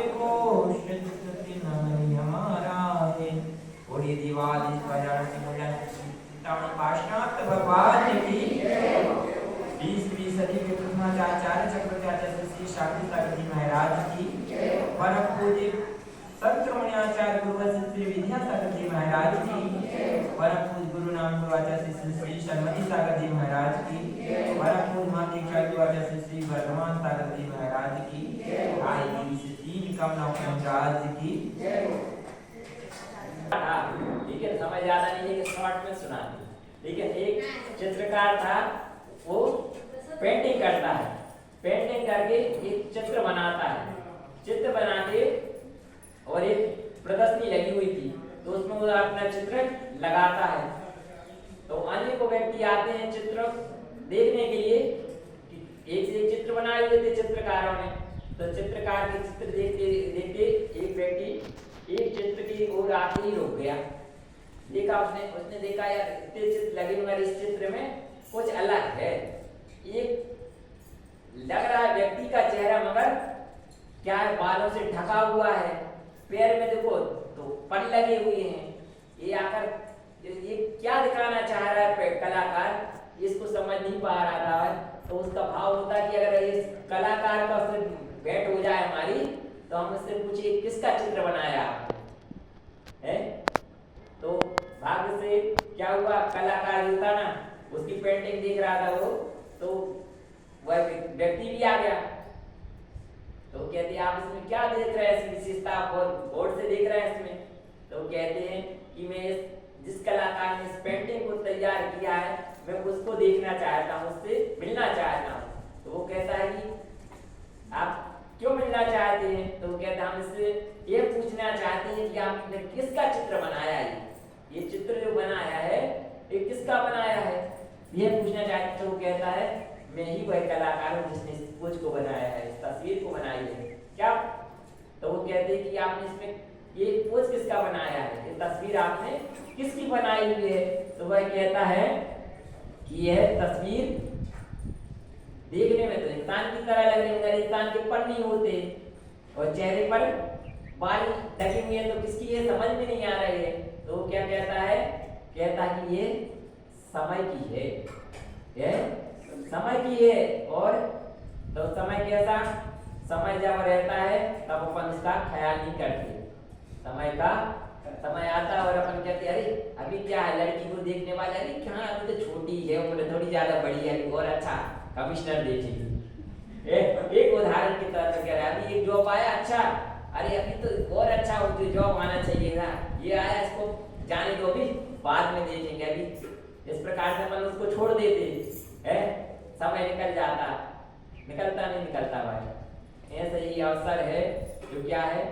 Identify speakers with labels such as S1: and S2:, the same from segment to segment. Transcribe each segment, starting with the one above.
S1: को शिक्षति नहीं हमारा है। ओडी दीवार इस बाजार से मुझे तावनी पाशनाथ भगवान की 20वीं सदी के प्रथमाचार्य चक्रवर्ती श्री शांति जी महाराज की परम पूज्य संक्रमणाचार्य गुरु श्री विद्यासागर जी महाराज की परम पूज्य गुरु नाम गुरु आचार्य श्री शर्मती सागर जी महाराज की परम पूज्य मां दीक्षा गुरु आचार्य श्री वर्धमान सागर जी महाराज की आई तीन कामनाओं राज की।
S2: ठीक है, समझ ज्यादा नहीं है, शॉर्ट में सुना दी। ठीक है, एक चित्रकार था, वो पेंटिंग करता है, पेंटिंग करके एक चित्र बनाता है, चित्र बना के और एक प्रदर्शनी लगी हुई थी तो उसमें वो अपना चित्र लगाता है। तो अनेकों व्यक्ति आते हैं चित्र देखने के लिए, एक से एक चित्र बनाए हुए थे चित्रकारों ने। तो चित्रकार के चित्र देखते देखते एक व्यक्ति एक चित्र की ओर आके ही रुक गया। देखा उसने देखा यार इतने चित्र लगे मगर इस चित्र में कुछ अलग है। एक लग रहा है व्यक्ति का चेहरा मगर क्या है, बालों से ढका हुआ है, पैर में देखो तो पल लगे हुए हैं। ये आकर ये क्या दिखाना चाह रहा है कलाकार, इसको समझ नहीं पा रहा था। तो उसका भाव होता कि अगर इस कलाकार का भेंट हो जाए हमारी तो हम उससे पूछिए किसका चित्र बनाया है। तो भाग्य से क्या हुआ, कलाकार जो था ना उसकी पेंटिंग देख रहा था वो, तो वह व्यक्ति भी आ गया। तो कहते हैं आप इसमें क्या देख रहे हैं, इसकी विशेषता आप गौर से देख रहे हैं इसमें। तो कहते हैं कि मैं जिस कलाकार ने इस पेंटिंग को तैयार किया है मैं उसको देखना चाहता हूँ, उससे मिलना चाहता हूँ। तो वो कहता है कि आप क्यों मिलना चाहते हैं। तो वो कहता है हम इससे ये पूछना चाहते हैं कि आपने किसका चित्र बनाया है, ये चित्र जो बनाया है ये किसका बनाया है, ये पूछना चाहते हैं। तो वो कहता है मैं ही वह कलाकार हूँ जिसने इस पोज को बनाया है, इस तस्वीर को बनाई है। क्या? तो वो कहते हैं कि आपने इसमें ये पोज किसका बनाया है, ये तस्वीर आपने किसकी बनाई हुई है। तो वह कहता है कि यह तस्वीर देखने में तो इंसान की तरह लग रही है मगर इंसान के पर नहीं होते और चेहरे पर बाल ढके हुए हैं, तो किसकी ये समझ में नहीं आ रही है। तो वो क्या कहता है, कहता कि ये समय की है, ये समय की है। और तो समय कैसा, समय जब रहता है तब अपन उसका ख्याल नहीं करते, समय आता है और अपन कहते अरे अभी क्या है, लड़की को देखने वाले अरे क्या अभी तो छोटी है, उम्र थोड़ी ज्यादा बड़ी है, और अच्छा कमिश्नर देखेगी। एक उदाहरण की तरह से कह रहा है अभी एक जॉब आया, अच्छा अरे अभी तो और अच्छा होती जॉब आना चाहिए था, ये आया इसको जाने दो अभी बाद में देखेंगे। अभी इस प्रकार से अपन उसको छोड़ देते है, समय निकल जाता, निकलता नहीं निकलता भाई। ऐसे ही अवसर है जो क्या है,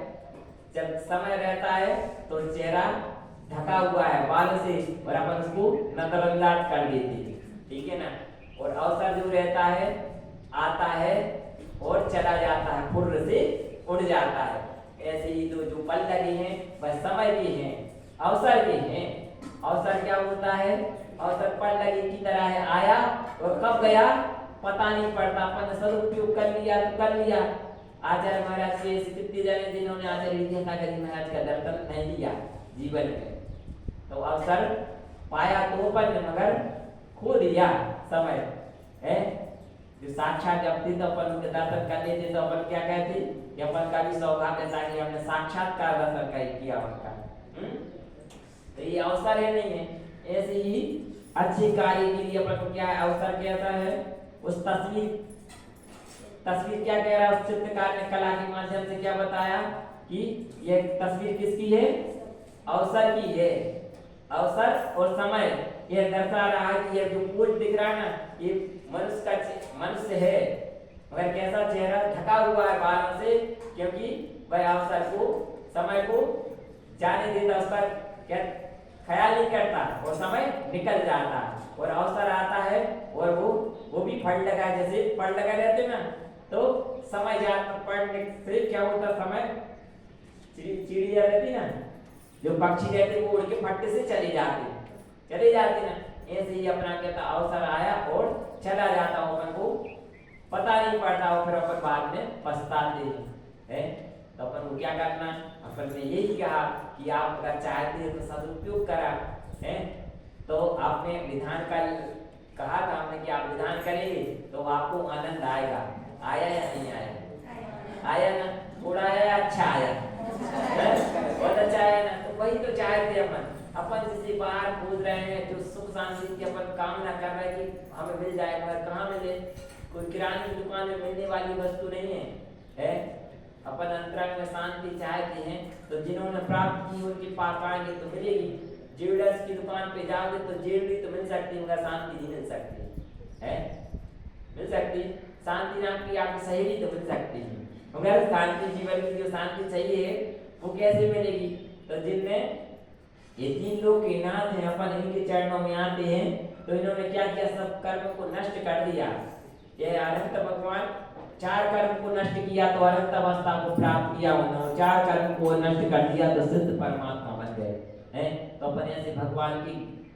S2: जब समय रहता है तो चेहरा ढका हुआ है बालों से और अपन उसको नजरअंदाज कर देते, ठीक है ना। और अवसर जो रहता है आता है और चला जाता है, फुर्र से उड़ जाता है। ऐसे ही जो पल लगे हैं वह समय के हैं, अवसर के हैं। अवसर क्या होता है, अवसर पल लगे की तरह है, आया और कब गया पता नहीं पड़ता। अपन सदुपयोग कर लिया तो कर लिया। आचार्य महाराज के कितने जने जिन्होंने आचार्य विद्यासागर जी महाराज का दर्शन नहीं लिया जीवन में, तो अवसर पाया तो अपन मगर खो दिया समय है। जो साक्षात जब थे तो अपन उनके दर्शन कर लेते तो अपन क्या कहते कि अपन का भी सौभाग्य था कि हमने साक्षात्कार दर्शन किया उनका। तो ये अवसर है नहीं है। ऐसे ही अच्छे कार्य के लिए अपन को क्या है, अवसर कैसा है, उस तस्वीर क्या कह रहा है, उस चित्रकार ने कला के माध्यम से क्या बताया कि यह तस्वीर किसकी है, अवसर की है। अवसर और समय यह दर्शा रहा है कि यह जो पोज दिख रहा है ना ये मनुष्य है मगर कैसा चेहरा ढका हुआ है बालों से, क्योंकि वह अवसर को समय को जाने देता, उस पर क्या ख्याल नहीं करता और समय निकल जाता और अवसर आता है और वो भी फल लगा, जैसे फल लगा रहते ना तो समय जाता, पढ़ने से क्या होता, समय चिड़िया रहती ना, जो पक्षी रहते वो उड़ के फट्टे से चले जाते ना। ऐसे ही अपना कहता अवसर आया और चला जाता, अपन को पता नहीं पड़ता और फिर अपन बाद में पछताते हैं। तो अपन क्या करना, अपन ने यही कहा कि आप अगर चाहते हैं तो सदुपयोग करा है। तो आपने विधान का कहा था हमने कि आप विधान करेंगे तो आपको आनंद आएगा। आया या नहीं आया? आया ना? थोड़ा आया, अच्छा आया, बहुत अच्छा आया ना। तो वही तो चाहते अपन जिसे बाहर खोज रहे हैं, जो सुख शांति की अपन कामना कर रहे हैं कि हमें मिल जाए, मगर कहाँ मिले? कोई किराने की दुकान में मिलने वाली वस्तु नहीं है। अपन अंतरंग में शांति चाहते हैं तो जिन्होंने प्राप्त की उनके पास आएंगे तो मिलेगी। ज्वेलर्स की दुकान पे जाओगे तो ज्वेलरी तो मिल सकती है, मगर शांति नहीं मिल सकती है। मिल सकती शांति नाम की आपकी सहेली तो मिल सकती है, मगर शांति जीवन की जो शांति चाहिए वो कैसे मिलेगी? तो जिनने ये तीन लोग के नाथ हैं, अपन इनके चरणों में आते हैं तो इन्होंने क्या किया? सब कर्म को नष्ट कर दिया। ये अनंत भगवान चार कर्म को नष्ट किया तो अनंत अवस्था को प्राप्त किया उन्होंने, चार कर्म को नष्ट कर दिया तो सिद्ध परमात्मा बन गए हैं। तो अपन ऐसे भगवान की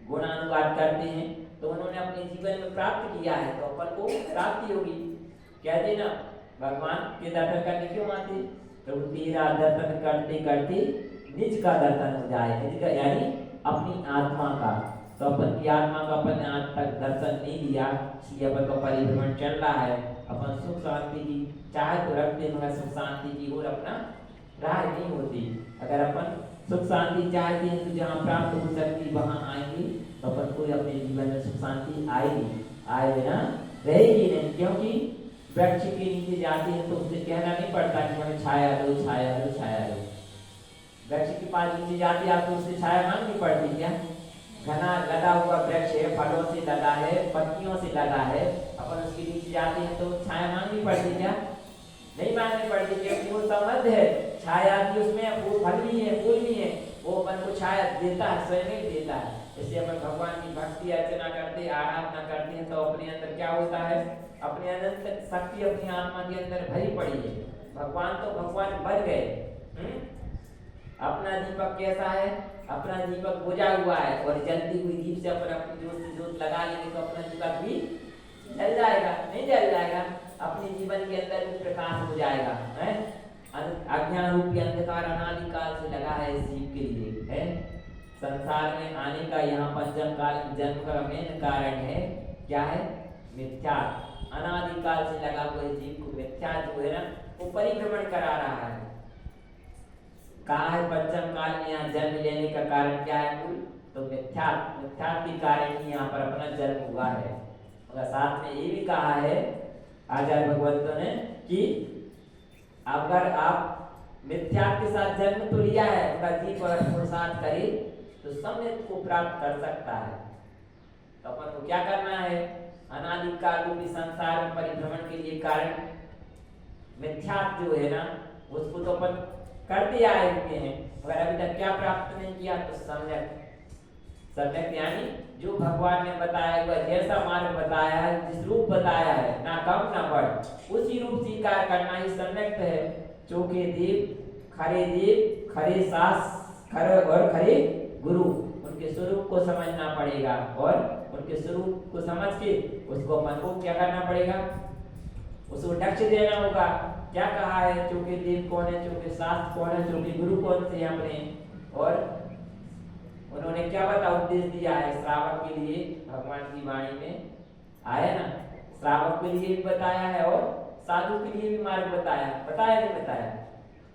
S2: गुणानुवाद करते हैं तो उन्होंने अपने जीवन में प्राप्त किया है तो अपन को प्राप्ति होगी। कहते ना भगवान के दर्शन करने क्यों आते? तो तेरा दर्शन करते करते निज का दर्शन हो जाए। निज का यानी अपनी आत्मा का। तो अपन की आत्मा का अपन ने आज तक दर्शन नहीं दिया, इसलिए अपन का परिभ्रमण चल रहा है। अपन सुख शांति की चाह तो रखते मगर सुख शांति की ओर अपना राह नहीं होती। अगर अपन सुख शांति चाहते हैं तो जहाँ प्राप्त हो सकती वहाँ आएंगी तो अपन को अपने जीवन में सुख शांति आएगी, आए बिना रहेगी नहीं। क्योंकि वृक्ष के नीचे जाते हैं तो उसे कहना नहीं पड़ता कि हमें छाया दो, छाया दो, छाया दो। वृक्ष के पास नीचे जाते आप तो उससे छाया मांगनी पड़ती क्या? घना लगा हुआ वृक्ष है, फलों से लगा है, पत्तियों से लगा है, अपन उसके नीचे जाते हैं तो छाया मांगनी पड़ती क्या? नहीं मांगनी पड़ती, क्योंकि वो संबंध है छाया की, उसमें वो फल भी है, फूल भी है, वो अपन को छाया देता है, स्वयं ही देता है। इसलिए अपन भगवान की भक्ति अर्चना करते, आराधना करते हैं तो अपने अंदर क्या होता है? अपने अनंत शक्ति अपनी आत्मा के अंदर भरी पड़ी है। भगवान तो भगवान बन गए। अपना दीपक कैसा है? अपना दीपक बुझा हुआ है और जलती हुई दीप से अपन अपनी जोत से जोत लगा लेंगे तो अपना दीपक भी जल जाएगा? नहीं जल जाएगा। अपने जीवन के अंदर भी प्रकाश हो जाएगा है। अज्ञान रूपी अंधकार अनादिकाल से लगा है इस जीव के लिए है। संसार में आने का यहाँ पंचम काल जन्म का मेन कारण है क्या है? मिथ्या। अनादिकाल से लगा हुआ जीव को मिथ्या जो है ना वो परिभ्रमण करा रहा है। कहा है पंचम काल में यहाँ जन्म लेने का कारण क्या है? मूल तो मिथ्या के कारण ही यहाँ पर अपना जन्म हुआ है। और साथ में ये भी कहा है आचार्य भगवंतों ने कि अगर आप मिथ्या के साथ जन्म तो लिया है, उनका जीव अगर पुरुषार्थ करे तो सम्यक को प्राप्त कर सकता है। तो अपन को क्या करना है? अनादिकाल रूपी संसार में परिभ्रमण के लिए कारण मिथ्या जो है ना उसको तो अपन करते आए हुए हैं, मगर अभी तक क्या प्राप्त नहीं किया? तो सम्यक यानी जो भगवान ने बताया हुआ जैसा मार्ग बताया है, जिस रूप बताया है, ना कम ना बढ़, उसी रूप स्वीकार करना ही सम्यक है। चोखे देव, खरे सास, खरे और खरे गुरु, उनके स्वरूप को समझना पड़ेगा और उनके स्वरूप को समझ के उसको मन को क्या करना पड़ेगा? उसको लक्ष देना होगा। क्या कहा है? चोखे देव कौन है, चोखे शास्त्र कौन है, चोखे गुरु कौन से अपने, और उन्होंने क्या बता उपदेश दिया है श्रावक के लिए? भगवान की वाणी में आया ना, श्रावक के लिए भी बताया है और साधु के लिए भी मार्ग बताया नहीं बताया?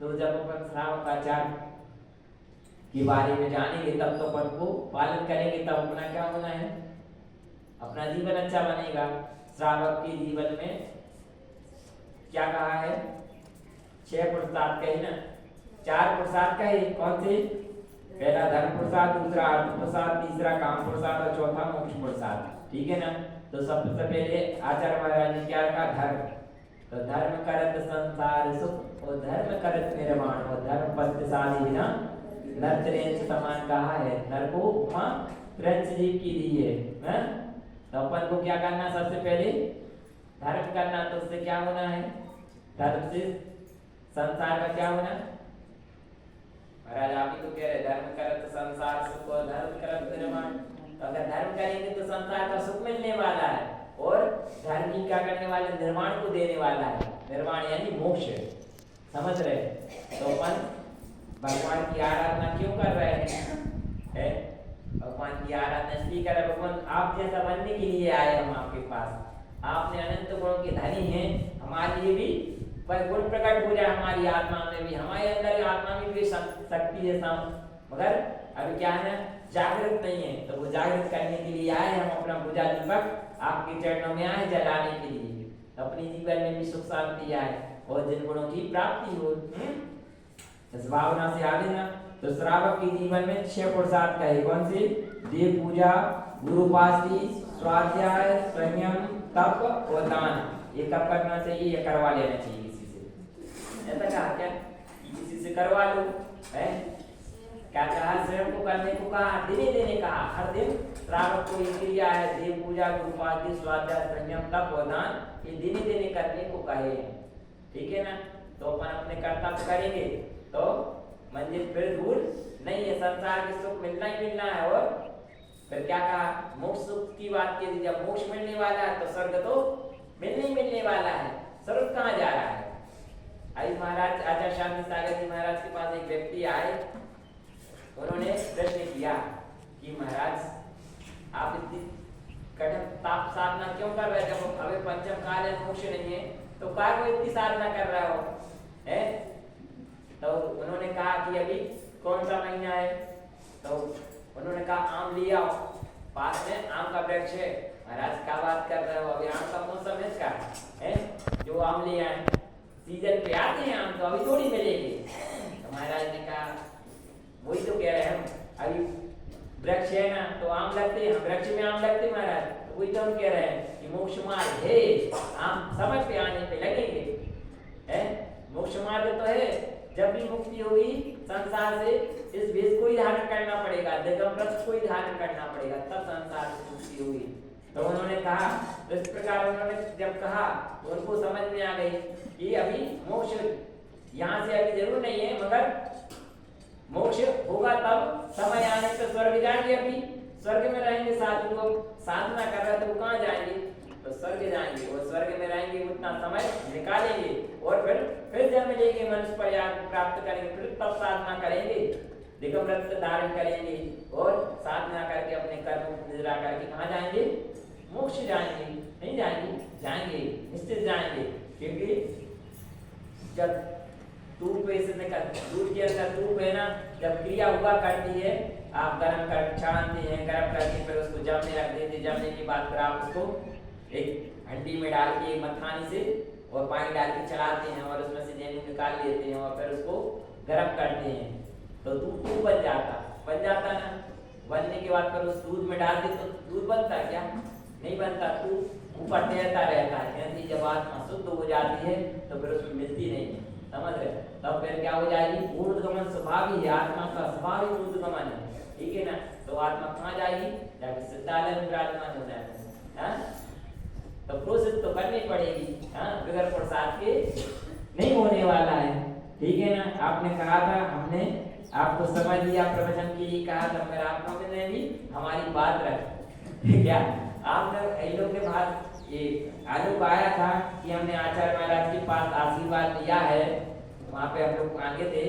S2: तो जब अपन श्रावक आचार के बारे में जानेंगे तब तो अपन को पालन करेंगे, तब अपना क्या होना है? अपना जीवन अच्छा बनेगा। श्रावक के जीवन में क्या कहा है? 6 पुरुषार्थ कहे ना, 4 पुरुषार्थ कहे। कौन से? पहला धर्म पुरुषार्थ, दूसरा अर्थ पुरुषार्थ, तीसरा काम पुरुषार्थ और चौथा मोक्ष पुरुषार्थ। ठीक है ना? तो सबसे पहले आचार्य महाराज ने क्या कहा? धर्म। तो धर्म करत संसार सुख और धर्म करत निर्माण और धर्म पस्त साधि बिना नर त्रेंच समान कहा है। नर को उपमा त्रेंच जीव की दी है। तो अपन को क्या करना? सबसे पहले धर्म करना। तो उससे क्या होना है? धर्म से संसार का क्या होना? महाराज आप ही तो कह रहे धर्म करत संसार सुख और धर्म करत निर्माण। तो अगर धर्म करेंगे तो संसार का सुख मिलने वाला है और धर्म ही क्या करने वाले? निर्माण को देने वाला है। निर्माण यानी मोक्ष, समझ रहे? तो अपन भगवान की आराधना क्यों कर रहे हैं? भगवान की आराधना इसलिए कर रहे हैं, भगवान आप जैसा बनने के लिए आए हम आपके पास। आपने अनंत गुणों के धनी हैं, हमारे लिए भी पर गुण प्रकट हो जाए हमारी आत्मा में भी, हमारे अंदर आत्मा में भी शक्ति है मगर अभी क्या है जागृत नहीं है। तो वो जागृत करने के लिए आए हम, अपना बुझा दीपक आपके चरणों में आए जलाने के लिए, तो अपने जीवन में भी सुख शांति आए और जिन गुणों की प्राप्ति हो। इस भावना से आगे ना तो श्रावक के जीवन में 6 पुरुषार्थ कहे, कौन से? देव पूजा, गुरु उपासना, स्वाध्याय, संयम, तप और दान। ये कब करना चाहिए? ये करवा लेना चाहिए किसी से। ऐसा कहा क्या कि किसी से करवा लो है? क्या कहा? स्वयं को करने को कहा, दिने देने कहा। हर दिन श्रावक को ये क्रिया है, देव पूजा, गुरु उपासना, स्वाध्याय, संयम, तप और दान, ये दिने देने करने को कहे। ठीक है ना? तो अपन अपने कर्तव्य करेंगे तो मंजिल फिर दूर नहीं है, संसार के सुख मिलना ही मिलना है। और फिर क्या कहा? मोक्ष सुख की बात की थी, जब मोक्ष मिलने वाला है तो स्वर्ग तो मिलने ही मिलने वाला है, स्वर्ग कहाँ जा रहा है? अभी महाराज आचार्य शांति सागर जी महाराज के पास एक व्यक्ति आए, उन्होंने प्रश्न किया कि महाराज आप इतनी कठिन ताप साधना क्यों कर रहे हैं, जब अभी पंचम काल है, मोक्ष नहीं है, तो क्या को इतनी साधना कर रहे हो है? तो उन्होंने कहा कि अभी कौन सा महीना है? तो उन्होंने कहा आम ले आओ, पास में आम का वृक्ष है। महाराज क्या बात कर रहे हो, अभी आम का मौसम है इसका है? जो आम ले आए सीजन पे आते हैं आम, तो अभी थोड़ी मिलेंगे। तो महाराज ने कहा वही तो कह रहे हैं हम, अभी वृक्ष है ना तो आम लगते हैं, वृक्ष में आम लगते महाराज, तो वही तो हम कह रहे हैं कि मोक्ष मार्ग है, आम समय पे आने पे लगेंगे है। मोक्ष मार्ग तो है, जब भी मुक्ति होगी संसार से इस वेश को ही धारण करना पड़ेगा, दिगंबर को ही धारण करना पड़ेगा, तब संसार से मुक्ति होगी। तो उन्होंने कहा, इस प्रकार उन्होंने जब कहा तो उनको समझ में आ गई कि अभी मोक्ष यहाँ से अभी जरूर नहीं है, मगर मोक्ष होगा तब समय आने पर स्वर्ग जाएंगे। अभी स्वर्ग में रहेंगे, साधु लोग साधना कर रहे तो कहाँ जाएंगे? तो स्वर्ग जाएंगे, और स्वर्ग में रहेंगे, उतना समय निकालेंगे और फिर जन्म लेंगे, मनुष्य पर्याय प्राप्त करेंगे, फिर तब साधना करेंगे, दिगंबर धारण करेंगे और साधना करके अपने कर्म निद्रा करके कहाँ जाएंगे? मोक्ष जाएंगे। नहीं जाएंगे? जाएंगे, निश्चित जाएंगे। क्योंकि जब धूप से दूध के अंदर धूप है ना, जब क्रिया हुआ करती है, आप गर्म कर छानते हैं, गर्म करके फिर उसको जमने रख देते, जमने के बाद फिर आप उसको एक हंडी में डाल के मथानी से और पानी डाल के चलाते हैं और उसमें से जेनू निकाल लेते हैं और फिर उसको गर्म करते हैं, तो दूध बन जाता ना। बनने के बाद फिर उस दूध में डाल दे तो दूध बनता क्या? नहीं बनता, दूध ऊपर तैरता रहता है। यानी जब आत्मा शुद्ध हो जाती है तो फिर उसमें मिलती नहीं है, समझ रहे? तब फिर क्या हो जाएगी? ऊर्ध्वगमन स्वभाव ही है, आत्मा का स्वभाव ही ऊर्ध्वगमन है। ठीक है ना? तो आत्मा कहाँ जाएगी? जाके सिद्धालय में विराजमान हो जाएगा। तो प्रोसेस तो करनी पड़ेगी, बगैर प्रसाद के नहीं होने वाला है। ठीक है ना? आपने कहा था, हमने आपको समझ लिया, प्रवचन के लिए कहा था, मगर आप लोगों ने भी हमारी बात रखी क्या? आपने कई लोग के बाद ये आलोक आया था कि हमने आचार्य महाराज के पास आशीर्वाद लिया है, वहाँ पे हम लोग आगे थे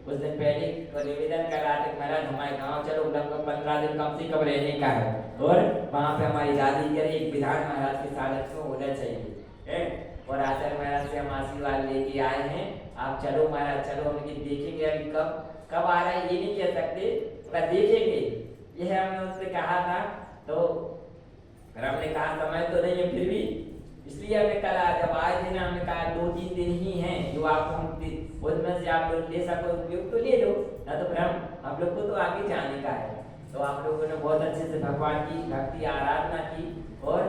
S2: कुछ दिन पहले, और निवेदन कर रहा था महाराज हमारे गाँव चलो, लगभग 15 दिन कम से कम रहने का है, और वहाँ पे हमारी दादी के एक विधान महाराज के साथ में होना चाहिए है। और आचार्य महाराज से हम आशीर्वाद लेके आए हैं, आप चलो महाराज चलो, हम देखेंगे अभी कब आ रहा है ये नहीं कह सकते, पर देखेंगे, यह हमने उससे कहा था। तो हमने कहा समय तो नहीं है, फिर भी इसलिए हमने कहा जब आए थे ना, हमने कहा 2-3 दिन ही हैं जो आपको उसमें से आप लोग ले सको उपयोग तो ले लो, ना तो फिर हम लोग को तो आगे जाने का है। तो आप लोगों ने बहुत अच्छे से भगवान की भक्ति आराधना की और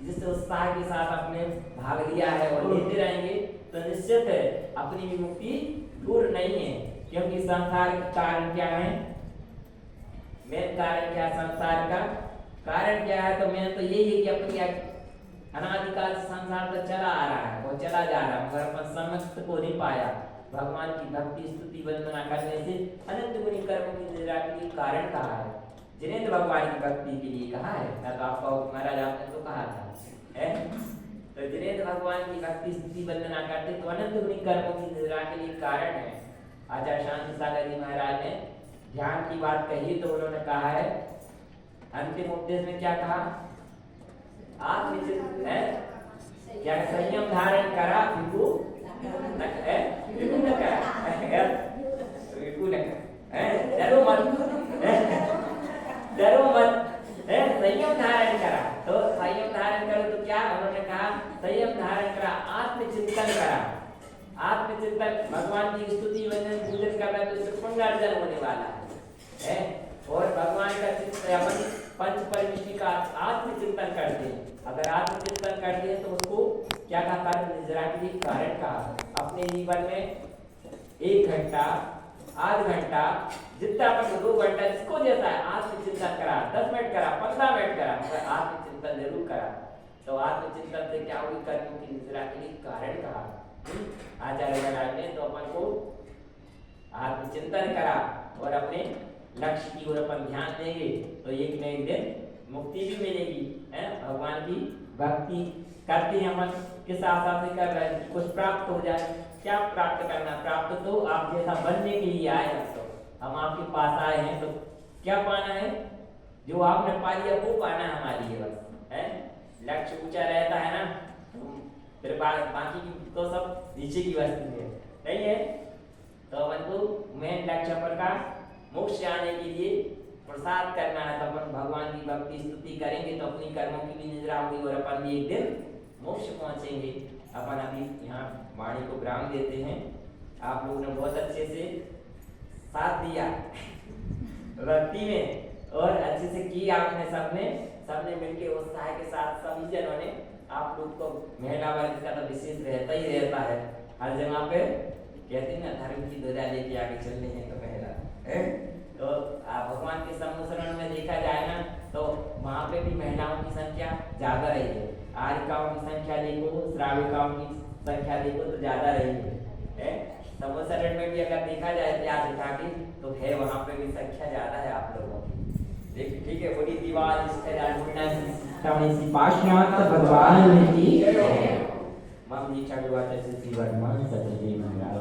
S2: जिस उत्साह के साथ अपने भाग लिया है और लेते रहेंगे, तो निश्चित है अपनी भी मुक्ति दूर नहीं है। क्योंकि संसार का कारण क्या है? मेन कारण क्या है संसार का? कारण क्या है? तो मेन तो यही है कि अपनी अनादिकाल से संसार तो चला आ रहा है और चला जा रहा है, मगर अपन समस्त को नहीं पाया। भगवान की भक्ति स्तुति वंदना करने से अनंत गुणी कर्म की निद्रा के लिए कारण कहा है, जिनेंद्र भगवान की भक्ति के लिए कहा है ना। तो आपका महाराज आपने तो कहा था है, तो जिनेंद्र भगवान की भक्ति स्तुति वंदना करते तो अनंत गुणी कर्म की निद्रा के लिए कारण है। आचार्य शांति सागर जी महाराज ने ध्यान की बात कही तो उन्होंने कहा है अंतिम उपदेश में क्या कहा? आत्मचित है क्या संयम धारण करा विभु है विभु न करा विभु न है डरो मत है संयम धारण करा। तो संयम धारण करो तो क्या उन्होंने कहा? संयम धारण करा, आत्मचिंतन करा। आत्मचिंतन भगवान की स्तुति वंदन पूजन करना तो इससे पुण्यार्जन होने वाला है और भगवान का अपन पंच परमेष्टि का आत्मचिंतन करते हैं। अगर आत्मचिंतन करते हैं तो उसको क्या कहा? कर्म निजरा के लिए कारण कहा। अपने जीवन में 1 घंटा आध घंटा जितना अपन 2 घंटा जिसको देता है आत्मचिंतन करा, 10 मिनट करा, 15 मिनट करा, मगर आत्मचिंतन जरूर करा। तो आत्मचिंतन से क्या हुई? कर्मों की निजरा के लिए कारण कहा आचार्य महाराज ने। तो अपन को आत्मचिंतन करा और अपने लक्ष्य की ओर अपन ध्यान देंगे तो एक न एक दिन मुक्ति भी मिलेगी है। भगवान की भक्ति करते हैं अपन किस आशा से कर रहे हैं? कुछ प्राप्त हो जाए। क्या प्राप्त करना? प्राप्त तो आप जैसा बनने के लिए आए हैं। तो हम आपके पास आए हैं तो क्या पाना है? जो आपने पा लिया वो पाना हमारे लिए बस है। लक्ष्य ऊंचा रहता है ना, फिर बाकी की तो सब नीचे की वस्तु है, नहीं है। तो अपन को मेन लक्ष्य अपन का मोक्ष जाने के लिए प्रसाद करना है। तो अपन भगवान की भक्ति स्तुति करेंगे तो अपनी कर्मों की भी निजरा होगी और अपन भी एक दिन मोक्ष पहुंचेंगे। अपन अभी यहाँ वाणी को विराम देते हैं। आप लोगों ने बहुत अच्छे से साथ दिया भक्ति में और अच्छे से की आपने सबने मिलके उत्साह के साथ सभी जनों ने। आप लोग को महिला वर्ग का तो विशेष रहता ही रहता है। हर जगह पे कहते हैं ना धर्म की ध्वजा लेके आगे चलने हैं तो महिला है। तो भगवान के सम्मुखरण में देखा जाए ना तो वहाँ पे भी महिलाओं की संख्या ज्यादा रही है। आर्यिकाओं की संख्या देखो, श्राविकाओं की संख्या देखो तो ज्यादा रही है। सम्मुखरण में भी अगर देखा जाए इतिहास उठा के तो है वहाँ पे भी संख्या ज्यादा है आप लोगों की। ठीक है। बड़ी दीवार इसके पाशनाथ भगवान की मम दीक्षा विवाह से श्री वर्धमान सत्यदेव महाराज